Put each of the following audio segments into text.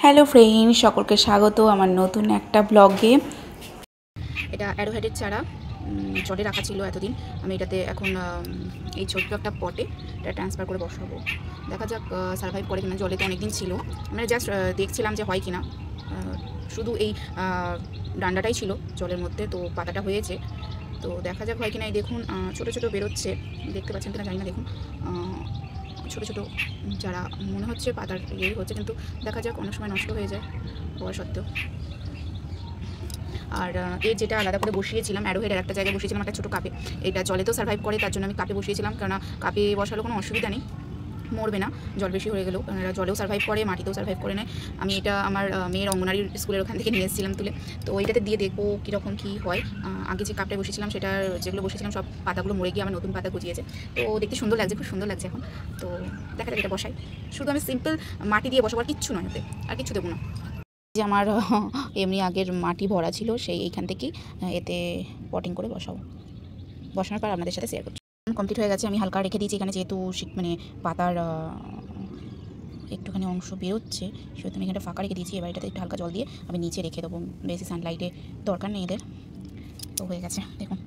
Hello friend, সকলকে স্বাগত আমার নতুন একটা ব্লগে। এটা অ্যারোহেডের চারা জলে রাখা ছিল এতদিন। আমি এটাতে এখন এই ছোট্ট একটা পটে এটা ট্রান্সফার করে বসাবো। দেখা যাক সার্ভাইভ করে কিনা। জলে তো অনেকদিন ছিল, মানে জাস্ট দেখছিলাম যে হয় কিনা। শুধু এই ডান্ডাটাই ছিল জলের মধ্যে, তো পাতাটা হয়েছে, তো দেখা যাক হয় কিনা। এই দেখুন ছোটো ছোটো বেরোচ্ছে, দেখতে পাচ্ছেন কিনা জানি না। দেখুন ছোটো ছোটো যারা মনে হচ্ছে পাতার ইয়ে হচ্ছে, কিন্তু দেখা যাক অনেক সময় নষ্ট হয়ে যায় হওয়া সত্ত্বেও। আর এর যেটা আলাদা করে বসিয়েছিলাম অ্যারোহেড একটা জায়গায় বসিয়েছিলাম একটা ছোটো কাপে। এটা জলে তো সার্ভাইভ করে, তার জন্য আমি কাপে বসিয়েছিলাম, কেননা কাপে বসালে কোনো অসুবিধা নেই, মরবে না জল বেশি হয়ে গেলেও। এরা জলেও সার্ভাইভ করে, মাটিতেও সার্ভাইভ করে নেয়। আমি এটা আমার মেয়ের অঙ্গনারী স্কুলের ওখান থেকে নিয়ে এসেছিলাম তুলে, তো ওইটাতে দিয়ে দেখবো কীরকম কী হয়। আগে যে কাপটায় বসেছিলাম সেটার যেগুলো বসেছিলাম সব পাতাগুলো মরে গিয়ে আমার নতুন পাতা গজিয়েছে, তো দেখতে সুন্দর লাগছে, খুব সুন্দর লাগছে এখন। তো দেখা যাক এটা বসাই। শুধু আমি সিম্পল মাটি দিয়ে বসাবো, আর কিচ্ছু নয়, ওতে আর কিচ্ছু দেবো না। যে আমার এমনি আগের মাটি ভরা ছিল, সেই এইখান থেকেই এতে পটিং করে বসানোর পর আপনাদের সাথে শেয়ার করছি। কমপ্লিট হয়ে গেছে। আমি হালকা রেখে দিয়েছি এখানে, যেহেতু মানে পাতার একটুখানি অংশ বেরোচ্ছে, সেহেতু আমি এখানটা ফাঁকা রেখে দিয়েছি। এবার এটাতে একটু হালকা জল দিয়ে আমি নিচে রেখে দেবো, বেশি সানলাইটে দরকার নেই এদের। তো হয়ে গেছে দেখুন।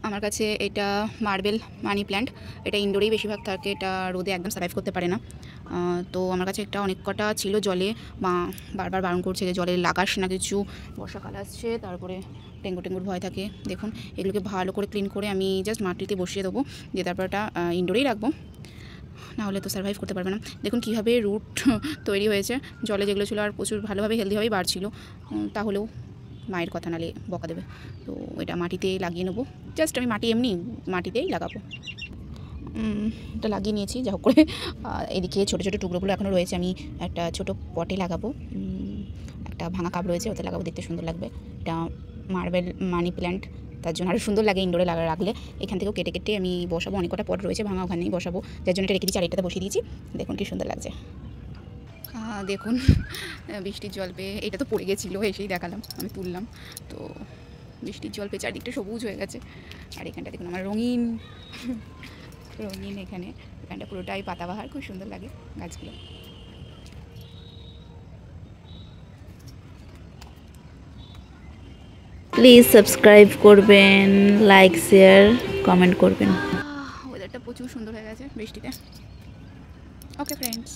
আমার কাছে এটা মার্বেল মানি প্ল্যান্ট, এটা ইনডোরেই বেশিরভাগ থাকে, এটা রোদে একদম সার্ভাইভ করতে পারে না। তো আমার কাছে একটা অনেক কটা ছিল জলে, বা বারবার বারণ করছে যে জলে লাগাস না কিছু, বর্ষাকাল আসছে, তারপরে ডেঙ্গুর ভয় থাকে। দেখুন এগুলোকে ভালো করে ক্লিন করে আমি জাস্ট মাটিতে বসিয়ে দেবো, দিয়ে তারপর এটা ইনডোরেই রাখবো, নাহলে তো সার্ভাইভ করতে পারবে না। দেখুন কীভাবে রুট তৈরি হয়েছে। জলে যেগুলো ছিল আর প্রচুর ভালোভাবে হেলদিভাবেই বাড়ছিল, তাহলেও মায়ের কথা নালে বকা দেবে। তো এটা মাটিতে লাগিয়ে নেবো, জাস্ট আমি এমনি মাটিতেই লাগাবো। এটা লাগিয়ে নিয়েছি যা হোক করে। এদিকে ছোটো ছোটো টুকরোগুলো এখনও রয়েছে, আমি একটা ছোটো পটে লাগাবো। একটা ভাঙা কাপ রয়েছে, ওতে লাগাবো, দেখতে সুন্দর লাগবে। এটা মার্বেল মানি প্ল্যান্ট, তার জন্য আরও সুন্দর লাগে ইনডোরে রাখলে। এখান থেকেও কেটে কেটে আমি বসাবো, অনেক কটা পট রয়েছে ভাঙা, ওখানেই বসাবো, যার জন্য এটা রেখে দিয়েছি। আর এটাতে বসিয়ে দিয়েছি, দেখুন কি সুন্দর লাগছে। দেখুন বৃষ্টির জল পেয়ে, এটা তো পড়ে গেছিলো, এসেই দেখালাম, আমি তুললাম। তো বৃষ্টির জল পেয়ে চারদিকটা সবুজ হয়ে গেছে। আর এখানটা দেখুন আমার রঙিন এখানটা পুরোটাই পাতাবাহার, খুব সুন্দর লাগে গাছগুলো। প্লিজ সাবস্ক্রাইব করবেন, লাইক শেয়ার কমেন্ট করবেন। ওয়েদারটা প্রচুর সুন্দর হয়ে গেছে বৃষ্টিতে। Okay friends.